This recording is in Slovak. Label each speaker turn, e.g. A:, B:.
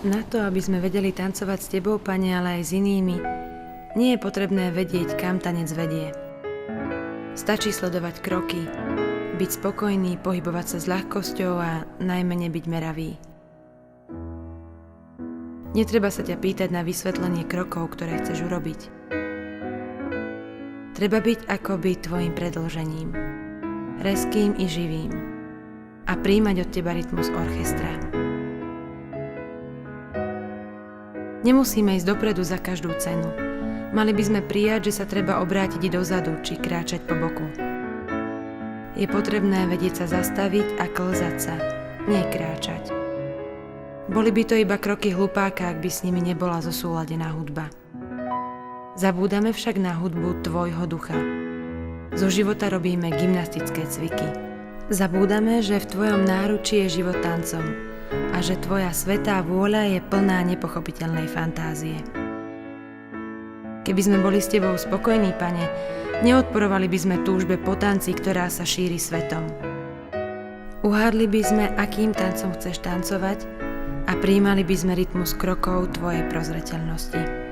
A: Na to, aby sme vedeli tancovať s tebou, Pane, ale aj s inými, nie je potrebné vedieť, kam tanec vedie. Stačí sledovať kroky, byť spokojný, pohybovať sa s ľahkosťou a najmä nebyť meravý. Netreba sa ťa pýtať na vysvetlenie krokov, ktoré chceš urobiť. Treba byť akoby tvojim predĺžením, rezkým i živým a prijímať od teba rytmus orchestra. Nemusíme ísť dopredu za každú cenu. Mali by sme prijať, že sa treba obrátiť dozadu či kráčať po boku. Je potrebné vedieť sa zastaviť a klzať sa, nie kráčať. Boli by to iba kroky hlupáka, ak by s nimi nebola zosúladená hudba. Zabúdame však na hudbu tvojho ducha. Zo života robíme gymnastické cviky. Zabúdame, že v tvojom náručí je život tancom a že tvoja svätá vôľa je plná nepochopiteľnej fantázie. Keby sme boli s tebou spokojní, Pane, neodporovali by sme túžbe po tanci, ktorá sa šíri svetom. Uhádli by sme, akým tancom chceš tancovať a prijímali by sme rytmus krokov tvojej prozreteľnosti.